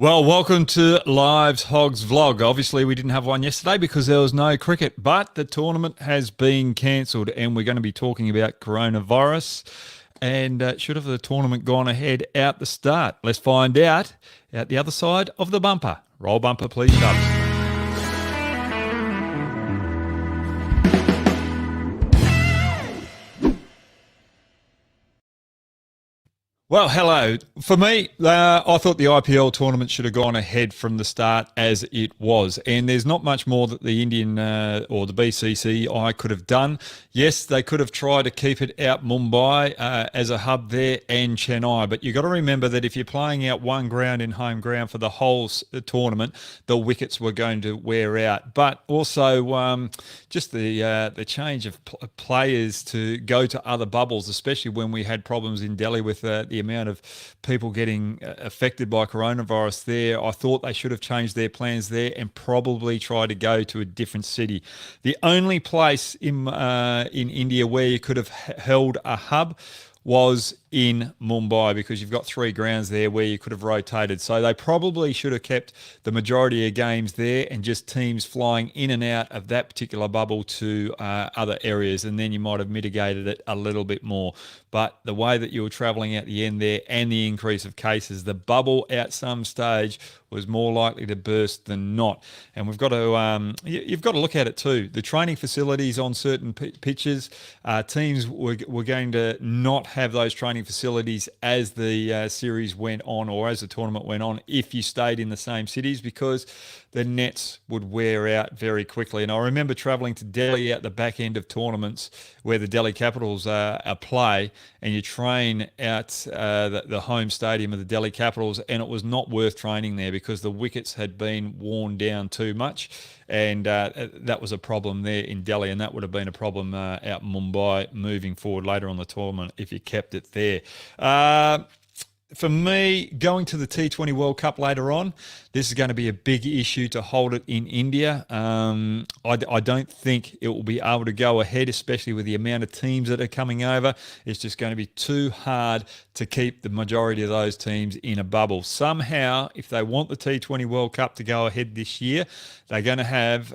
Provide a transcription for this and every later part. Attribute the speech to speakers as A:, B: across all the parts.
A: Well, welcome to Live's Hoggs vlog. Obviously, we didn't have one yesterday because there was no cricket, but the tournament has been cancelled and we're going to be talking about coronavirus and should have the tournament gone ahead out the start. Let's find out the other side of the bumper. Roll bumper, please, Shubs. Well, hello. For me, I thought the IPL tournament should have gone ahead from the start as it was. And there's not much more that the Indian or the BCCI could have done. Yes, they could have tried to keep it out Mumbai as a hub there and Chennai. But you've got to remember that if you're playing out one ground in home ground for the whole tournament, the wickets were going to wear out. But also just the change of players to go to other bubbles, especially when we had problems in Delhi with the amount of people getting affected by coronavirus there. I thought they should have changed their plans there and probably tried to go to a different city. The only place in India where you could have held a hub was in Mumbai because you've got three grounds there where you could have rotated. So they probably should have kept the majority of games there and just teams flying in and out of that particular bubble to other areas, and then you might have mitigated it a little bit more. But the way that you were travelling at the end there and the increase of cases, the bubble at some stage was more likely to burst than not. And we've got to you've got to look at it too. The training facilities on certain pitches, teams were going to not have those training facilities as the series went on or as the tournament went on if you stayed in the same cities, because the nets would wear out very quickly. And I remember travelling to Delhi at the back end of tournaments where the Delhi Capitals play, and you train out the home stadium of the Delhi Capitals, and it was not worth training there because the wickets had been worn down too much. And that was a problem there in Delhi, and that would have been a problem out in Mumbai moving forward later on the tournament if you kept it there. For me, going to the T20 World Cup later on, this is going to be a big issue to hold it in India. I don't think it will be able to go ahead, especially with the amount of teams that are coming over. It's just going to be too hard to keep the majority of those teams in a bubble. Somehow, if they want the T20 World Cup to go ahead this year, they're going to have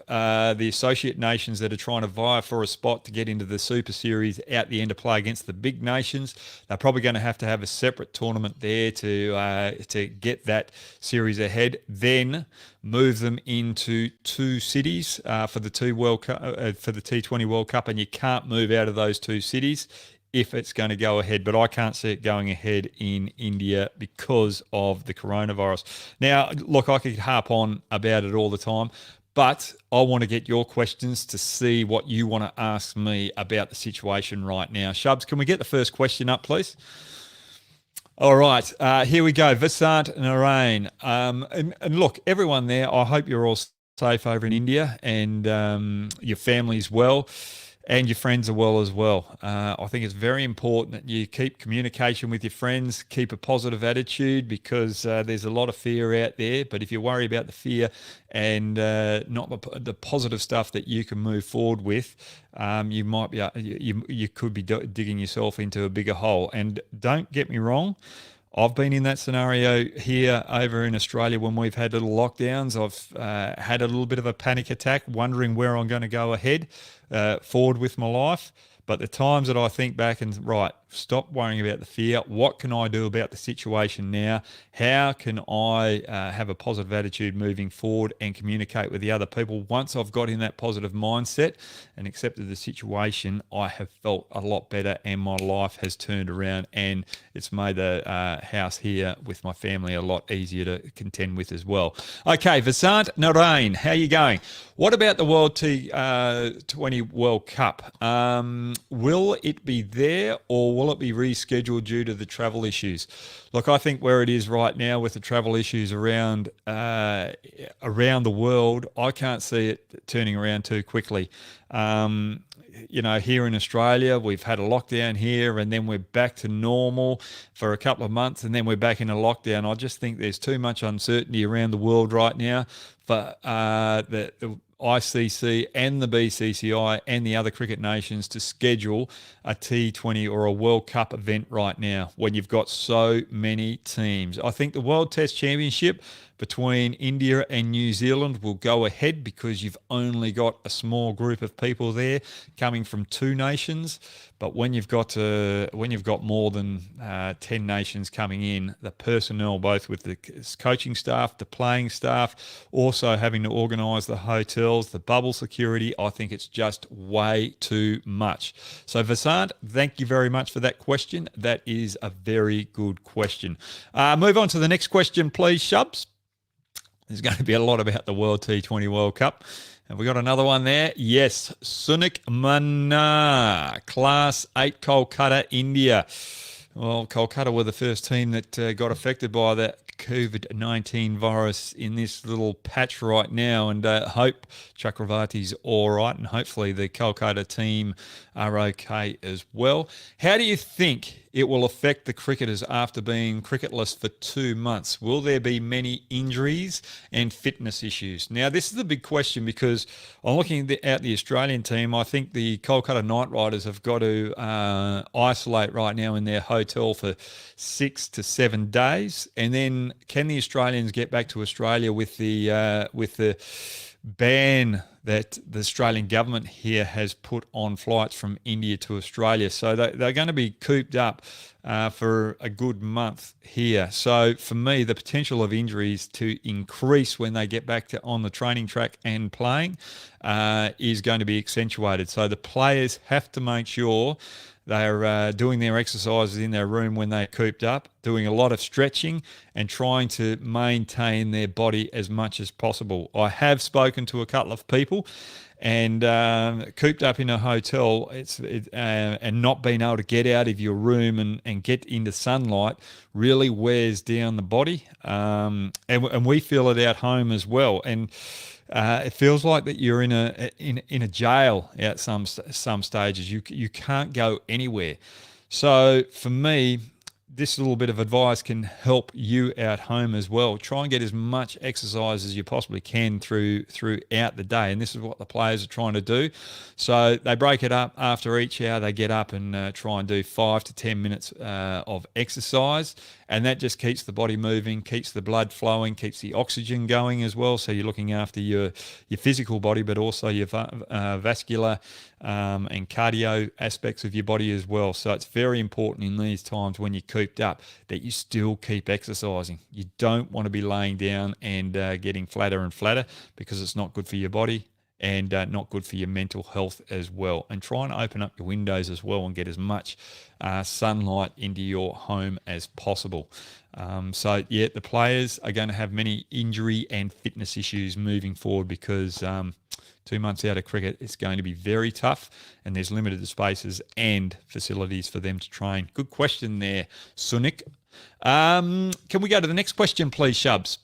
A: the associate nations that are trying to vie for a spot to get into the Super Series out the end of play against the big nations. They're probably going to have a separate tournament there to get that series ahead. Then move them into two cities for the for the T20 World Cup, and you can't move out of those two cities if it's going to go ahead. But I can't see it going ahead in India because of the coronavirus. Now, look, I could harp on about it all the time, but I want to get your questions to see what you want to ask me about the situation right now. Shubs, can we get the first question up, please? All right, here we go. Vasant Narain. And look, everyone there, I hope you're all safe over in India, and your family's well, and your friends are well as well. I think it's very important that you keep communication with your friends, keep a positive attitude, because there's a lot of fear out there. But if you worry about the fear and not the positive stuff that you can move forward with, you might be you could be digging yourself into a bigger hole. And don't get me wrong, I've been in that scenario here over in Australia when we've had little lockdowns. I've had a little bit of a panic attack, wondering where I'm going to go ahead forward with my life. But the times that I think back and, right, stop worrying about the fear. What can I do about the situation now? How can I have a positive attitude moving forward and communicate with the other people? Once I've got in that positive mindset and accepted the situation, I have felt a lot better and my life has turned around, and it's made the house here with my family a lot easier to contend with as well. Okay, Vasant Narain, how are you going? What about the World T20 World Cup? Will it be there, or will it be rescheduled due to the travel issues? Look, I think where it is right now with the travel issues around the world, I can't see it turning around too quickly. Here in Australia, we've had a lockdown here, and then we're back to normal for a couple of months, and then we're back in a lockdown. I just think there's too much uncertainty around the world right now for the ICC and the BCCI and the other cricket nations to schedule a T20 or a World Cup event right now when you've got so many teams. I think the World Test Championship between India and New Zealand will go ahead because you've only got a small group of people there coming from two nations. But when you've got more than 10 nations coming in, the personnel, both with the coaching staff, the playing staff, also having to organise the hotels, the bubble security, I think it's just way too much. So Vasant, thank you very much for that question. That is a very good question. Move on to the next question, please, Shubs. There's going to be a lot about the World T20 World Cup. Have we got another one there? Yes. Sunik Manna, Class 8 Kolkata, India. Well, Kolkata were the first team that got affected by the COVID-19 virus in this little patch right now, and hope Chakravarti's all right, and hopefully the Kolkata team are okay as well. How do you think it will affect the cricketers after being cricketless for 2 months? Will there be many injuries and fitness issues? Now, this is the big question because I'm looking at the Australian team. I think the Kolkata Knight Riders have got to isolate right now in their hotel for 6 to 7 days, and then can the Australians get back to Australia with the ban that the Australian government here has put on flights from India to Australia? So they're going to be cooped up for a good month here. So for me, the potential of injuries to increase when they get back on the training track and playing is going to be accentuated. So the players have to make sure they're doing their exercises in their room when they're cooped up, doing a lot of stretching and trying to maintain their body as much as possible. I have spoken to a couple of people, and cooped up in a hotel, and not being able to get out of your room and get into sunlight really wears down the body. And we feel it at home as well. And it feels like that you're in a jail at some stages. You can't go anywhere. So for me, this little bit of advice can help you at home as well. Try and get as much exercise as you possibly can throughout the day, and this is what the players are trying to do. So they break it up after each hour. They get up and try and do 5 to 10 minutes of exercise, and that just keeps the body moving, keeps the blood flowing, keeps the oxygen going as well. So you're looking after your physical body, but also your vascular and cardio aspects of your body as well. So it's very important in these times when you're cooped up that you still keep exercising. You don't want to be laying down and getting flatter and flatter, because it's not good for your body and not good for your mental health as well. And try and open up your windows as well and get as much sunlight into your home as possible. So yeah, the players are going to have many injury and fitness issues moving forward, because 2 months out of cricket, it's going to be very tough, and there's limited spaces and facilities for them to train. Good question there, Sunik. Can we go to the next question, please, Shubs?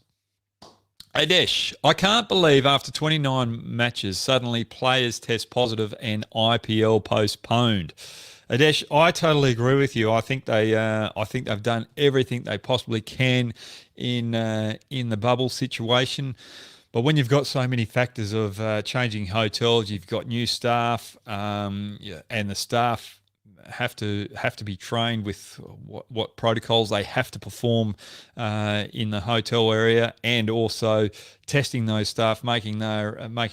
A: Adesh, I can't believe after 29 matches, suddenly players test positive and IPL postponed. Adesh, I totally agree with you. I think they've done everything they possibly can in the bubble situation. But when you've got so many factors of changing hotels, you've got new staff, and the staff have to be trained with what protocols they have to perform in the hotel area, and also testing those staff, making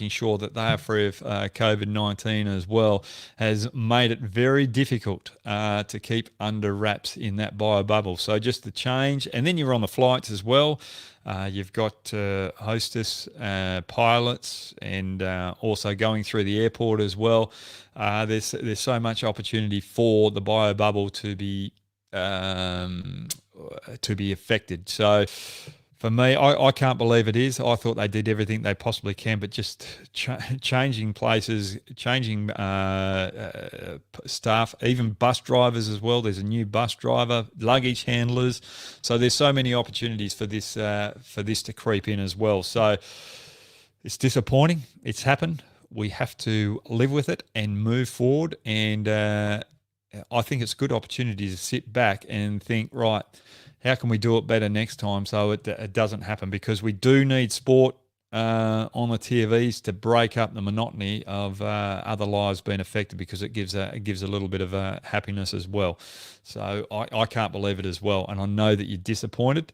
A: sure that they are free of COVID-19 as well, has made it very difficult to keep under wraps in that bio bubble. So just the change, and then you're on the flights as well. You've got hostess, pilots, and also going through the airport as well. There's so much opportunity for the bio bubble to be affected. So for me, I can't believe it is. I thought they did everything they possibly can, but just changing places, changing staff, even bus drivers as well. There's a new bus driver, luggage handlers. So there's so many opportunities for this to creep in as well. So it's disappointing. It's happened. We have to live with it and move forward. And I think it's a good opportunity to sit back and think, right, how can we do it better next time so it doesn't happen? Because we do need sport on the TVs to break up the monotony of other lives being affected, because it gives a little bit of happiness as well. So I can't believe it as well, and I know that you're disappointed.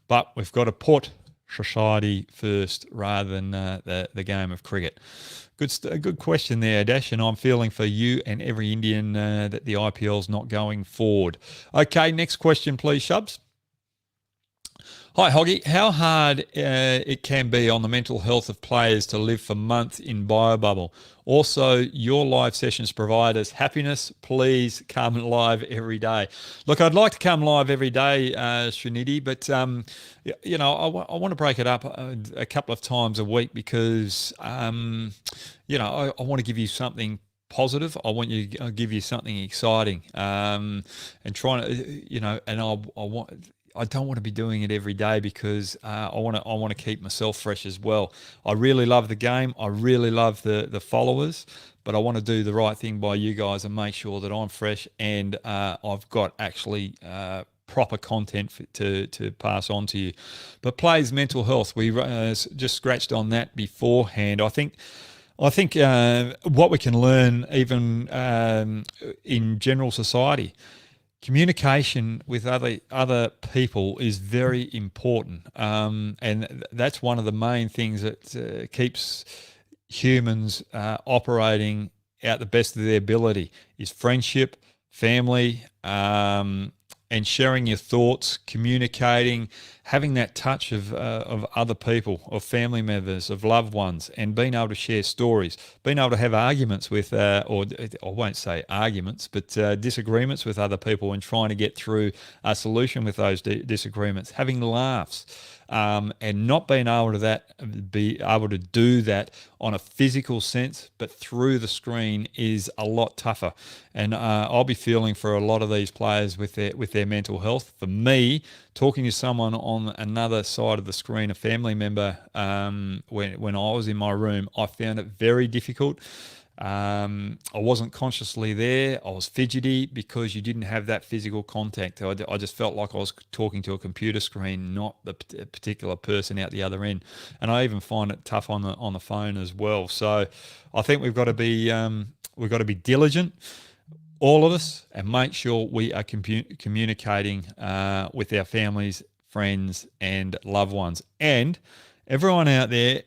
A: but we've got to put society first rather than the game of cricket. Good question there, Dash, and I'm feeling for you and every Indian that the IPL's not going forward. Okay, next question, please, Shubs. Hi, Hoggy. How hard it can be on the mental health of players to live for months in biobubble. Also, your live sessions provide us happiness. Please come live every day. Look, I'd like to come live every day, Srinidhi, but I want to break it up a couple of times a week because I want to give you something positive. I want you. I'll give you something exciting, and trying to, and I don't want to be doing it every day because I want to keep myself fresh as well. I really love the game. I really love the followers, but I want to do the right thing by you guys and make sure that I'm fresh and I've got actually proper content to pass on to you. But players' mental health, we just scratched on that beforehand. I think what we can learn even in general society. Communication with other people is very important, and that's one of the main things that keeps humans operating at the best of their ability is friendship, family, and sharing your thoughts, communicating, having that touch of other people, of family members, of loved ones, and being able to share stories, being able to have arguments with, or I won't say arguments, but disagreements with other people and trying to get through a solution with those disagreements, having laughs. And not being able to do that on a physical sense, but through the screen is a lot tougher. And I'll be feeling for a lot of these players with their mental health. For me, talking to someone on another side of the screen, a family member, when I was in my room, I found it very difficult. I wasn't consciously there. I was fidgety because you didn't have that physical contact. I just felt like I was talking to a computer screen, not the particular person out the other end. And I even find it tough on the phone as well. So I think we've got to be diligent, all of us, and make sure we are communicating with our families, friends, and loved ones. And everyone out there,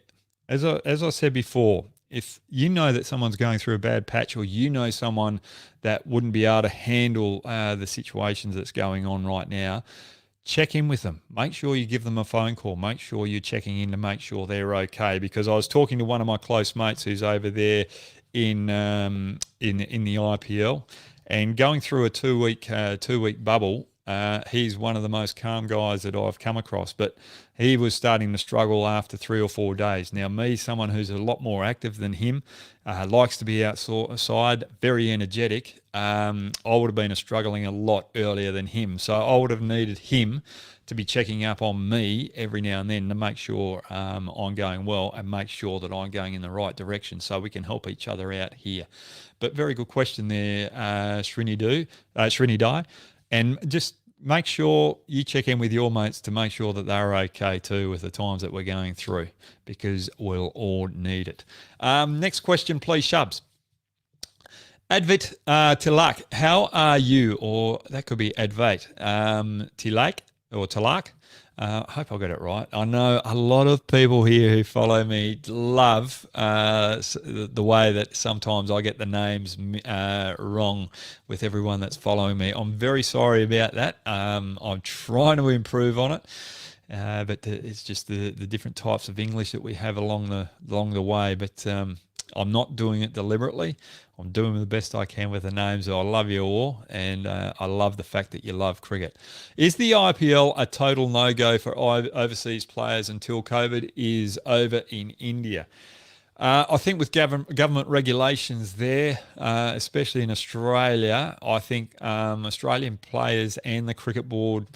A: as I said before, if you know that someone's going through a bad patch or you know someone that wouldn't be able to handle the situations that's going on right now, check in with them. Make sure you give them a phone call. Make sure you're checking in to make sure they're okay. Because I was talking to one of my close mates who's over there in the IPL and going through a two week bubble. He's one of the most calm guys that I've come across, but he was starting to struggle after 3 or 4 days. Now, me, someone who's a lot more active than him, likes to be outside, very energetic, I would have been struggling a lot earlier than him. So I would have needed him to be checking up on me every now and then to make sure I'm going well and make sure that I'm going in the right direction so we can help each other out here. But very good question there, Srinidhi. And just make sure you check in with your mates to make sure that they're okay too with the times that we're going through, because we'll all need it. Next question, please, Shubs. Advait Tilak, how are you? Or that could be Advait Tilak or Tilak. I hope I got it right. I know a lot of people here who follow me love the way that sometimes I get the names wrong with everyone that's following me. I'm very sorry about that. I'm trying to improve on it. But it's just the different types of English that we have along the way. But I'm not doing it deliberately. I'm doing the best I can with the names. I love you all, and I love the fact that you love cricket. Is the IPL a total no-go for overseas players until COVID is over in India? I think with government regulations there, especially in Australia, I think Australian players and the cricket board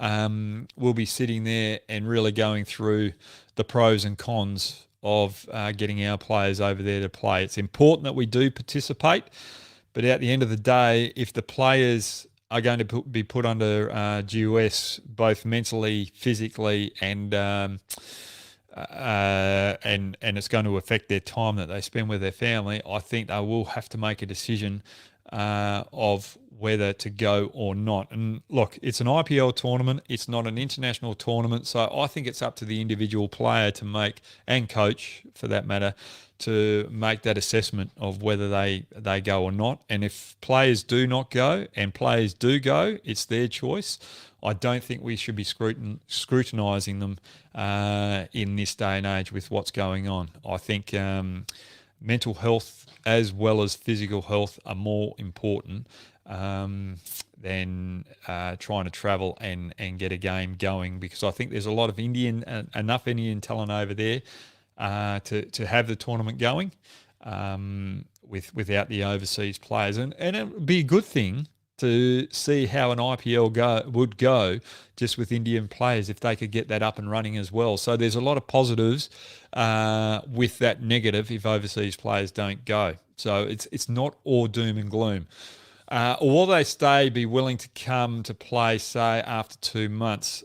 A: will be sitting there and really going through the pros and cons of getting our players over there to play. It's important that we do participate, but at the end of the day, if the players are going to be put under duress, both mentally, physically, and it's going to affect their time that they spend with their family, I think they will have to make a decision of whether to go or not. And look, it's an IPL tournament. It's not an international tournament. So I think it's up to the individual player to make, and coach for that matter, to make that assessment of whether they go or not. And if players do not go and players do go, it's their choice. I don't think we should be scrutinising them in this day and age with what's going on. I think mental health as well as physical health are more important than trying to travel and get a game going, because I think there's a lot of enough Indian talent over there to have the tournament going without the overseas players. And it would be a good thing to see how an IPL would go just with Indian players if they could get that up and running as well. So there's a lot of positives with that negative if overseas players don't go. So it's not all doom and gloom. Or will they be willing to come to play, say, after 2 months?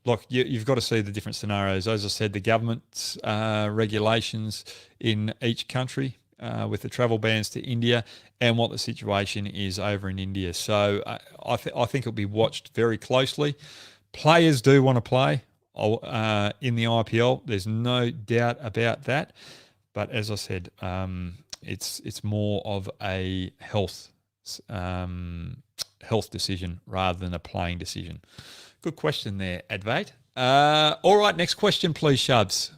A: Look, you've got to see the different scenarios. As I said, the government's regulations in each country with the travel bans to India and what the situation is over in India. So I think it'll be watched very closely. Players do want to play in the IPL. There's no doubt about that. But as I said, it's more of a health decision rather than a playing decision. Good question there, Advait. All right, next question, please, Shubs.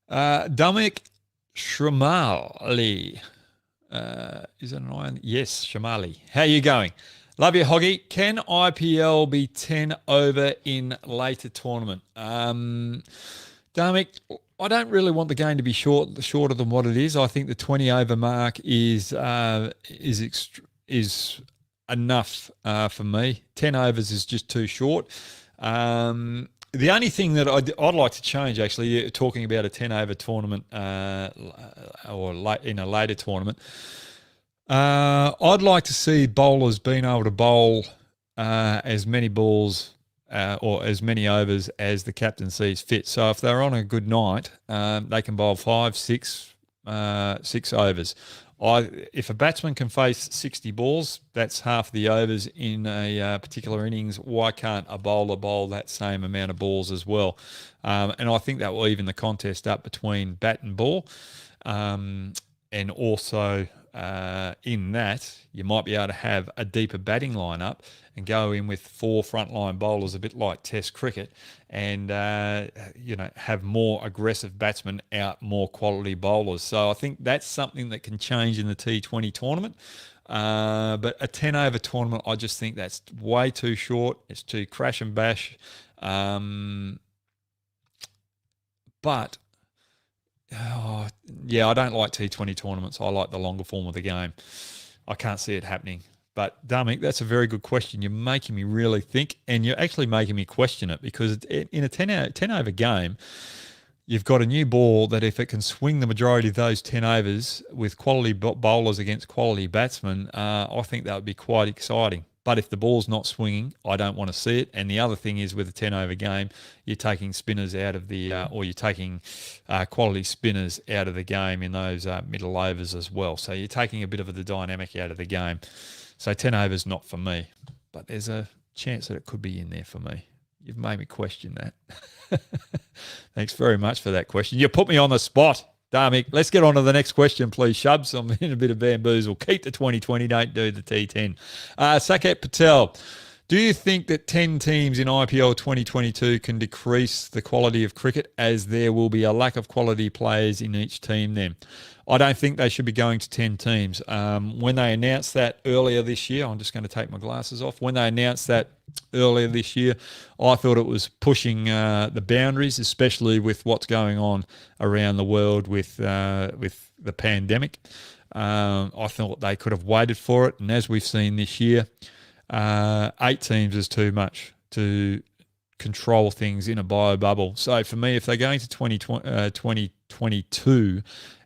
A: Dominic Shamali. Is it an iron? Yes, Shamali. How are you going? Love you, Hoggy. Can IPL be 10 over in later tournament? Dominic, I don't really want the game to be shorter than what it is. I think the 20 over mark is enough for me. 10 overs is just too short. The only thing that I'd like to change, actually, talking about a 10 over tournament or in a later tournament, I'd like to see bowlers being able to bowl as many balls or as many overs as the captain sees fit. So if they're on a good night, they can bowl 5, 6 overs. If a batsman can face 60 balls, that's half the overs in a particular innings. Why can't a bowler bowl that same amount of balls as well? And I think that will even the contest up between bat and ball. And also in that, you might be able to have a deeper batting lineup and go in with 4 frontline bowlers, a bit like Test cricket, and have more aggressive batsmen out more quality bowlers. So I think that's something that can change in the T20 tournament. But a 10 over tournament, I just think that's way too short. It's too crash and bash. But I don't like T20 tournaments. I like the longer form of the game. I can't see it happening. But, Dominic, that's a very good question. You're making me really think, and you're actually making me question it, because in a 10 over game, you've got a new ball that if it can swing the majority of those 10 overs with quality bowlers against quality batsmen, I think that would be quite exciting. But if the ball's not swinging, I don't want to see it. And the other thing is, with a 10 over game, you're taking spinners out of the, or you're taking quality spinners out of the game in those middle overs as well. So you're taking a bit of the dynamic out of the game. So 10 overs not for me, but there's a chance that it could be in there for me. You've made me question that. Thanks very much for that question. You put me on the spot, Dharmic. Let's get on to the next question, please, Shubs. I'm in a bit of bamboozle. Keep the 2020, don't do the T10. Saket Patel, do you think that 10 teams in IPL 2022 can decrease the quality of cricket, as there will be a lack of quality players in each team then? I don't think they should be going to 10 teams. When they announced that earlier this year, I'm just going to take my glasses off. When they announced that earlier this year, I thought it was pushing the boundaries, especially with what's going on around the world with the pandemic. I thought they could have waited for it. And as we've seen this year, 8 teams is too much to control things in a bio bubble. So for me, if they're going to 2022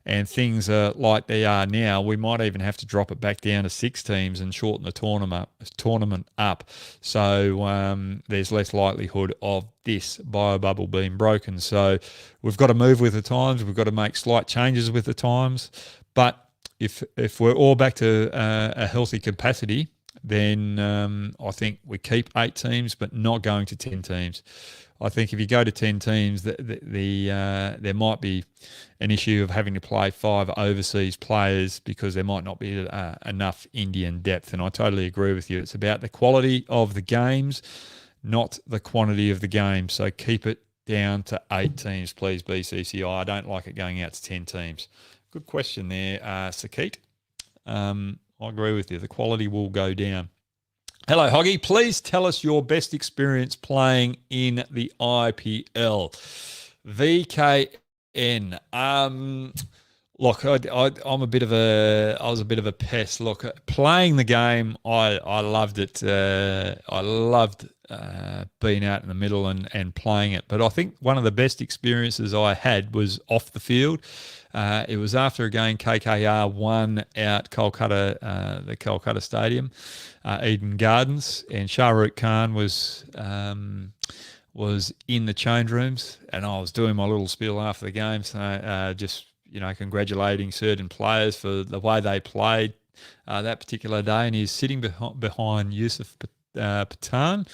A: and things are like they are now, we might even have to drop it back down to 6 teams and shorten the tournament up. So there's less likelihood of this bio bubble being broken. So we've got to move with the times. We've got to make slight changes with the times. But if we're all back to a healthy capacity, then I think we keep 8 teams, but not going to 10 teams. I think if you go to 10 teams, there might be an issue of having to play 5 overseas players because there might not be enough Indian depth. And I totally agree with you. It's about the quality of the games, not the quantity of the games. So keep it down to 8 teams, please, BCCI. I don't like it going out to 10 teams. Good question there, Sakit. I agree with you. The quality will go down. Hello, Hoggy. Please tell us your best experience playing in the IPL. VKN. Look, I'm a bit of I was a bit of a pest. Look, playing the game, I loved it. I loved being out in the middle and playing it. But I think one of the best experiences I had was off the field. It was after a game KKR won out Kolkata, the Kolkata Stadium, Eden Gardens, and Shah Rukh Khan was in the change rooms, and I was doing my little spiel after the game, so just congratulating certain players for the way they played that particular day, and he's sitting behind Yusuf Pathan.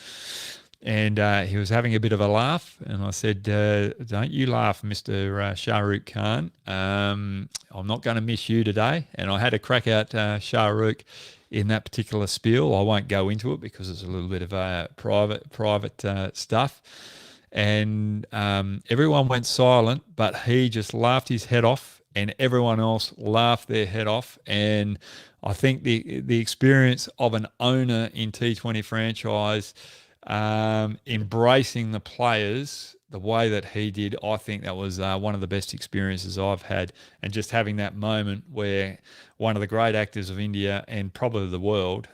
A: And he was having a bit of a laugh, and I said, "Don't you laugh, Mr. Shah Rukh Khan. I'm not going to miss you today." And I had a crack at Shah Rukh in that particular spiel. I won't go into it because it's a little bit of private stuff. And everyone went silent, but he just laughed his head off, and everyone else laughed their head off. And I think the experience of an owner in T20 franchise, embracing the players the way that he did, I think that was one of the best experiences I've had. And just having that moment where one of the great actors of India and probably the world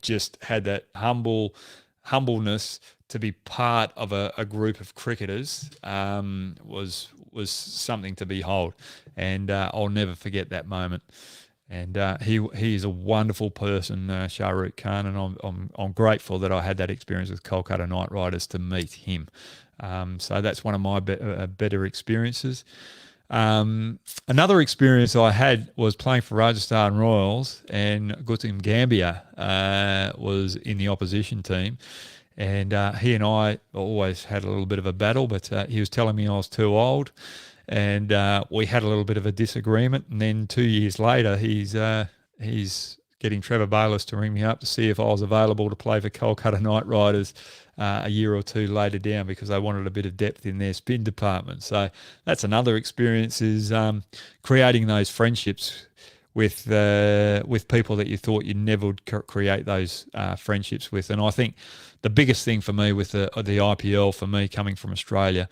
A: just had that humbleness to be part of a group of cricketers was something to behold. And I'll never forget that moment. And he is a wonderful person, Shah Rukh Khan, and I'm grateful that I had that experience with Kolkata Knight Riders to meet him. So that's one of my better experiences. Another experience I had was playing for Rajasthan Royals, and Gautam Gambhir was in the opposition team. And he and I always had a little bit of a battle, but he was telling me I was too old. And we had a little bit of a disagreement, and then 2 years later, he's getting Trevor Bayliss to ring me up to see if I was available to play for Kolkata Knight Riders a year or two later down, because they wanted a bit of depth in their spin department. So that's another experience, is creating those friendships with people that you thought you never would create those friendships with. And I think the biggest thing for me with the IPL, for me coming from Australia,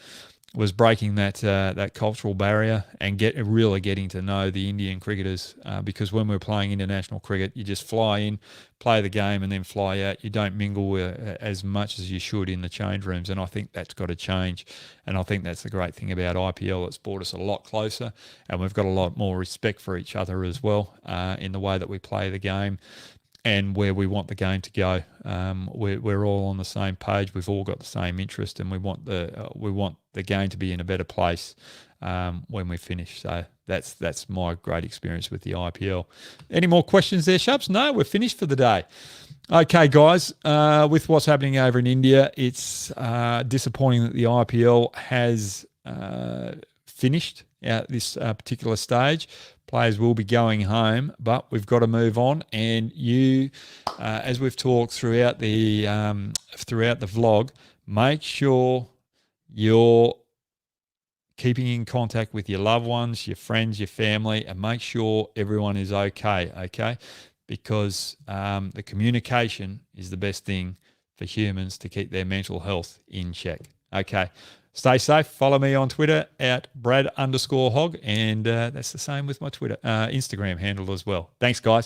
A: was breaking that cultural barrier and really getting to know the Indian cricketers, because when we're playing international cricket, you just fly in, play the game, and then fly out. You don't mingle as much as you should in the change rooms, and I think that's got to change. And I think that's the great thing about IPL. It's brought us a lot closer, and we've got a lot more respect for each other as well, in the way that we play the game and where we want the game to go. We're all on the same page. We've all got the same interest, and we want the game to be in a better place when we finish. So that's my great experience with the IPL. Any more questions there, Shubs? No, we're finished for the day. Okay, guys, with what's happening over in India, it's disappointing that the IPL has finished at this particular stage. Players will be going home, but we've got to move on. And you, as we've talked throughout the vlog, make sure you're keeping in contact with your loved ones, your friends, your family, and make sure everyone is okay, because the communication is the best thing for humans to keep their mental health in check. Okay. Stay safe. Follow me on Twitter at Brad_HOGG, and that's the same with my Instagram handle as well. Thanks, guys.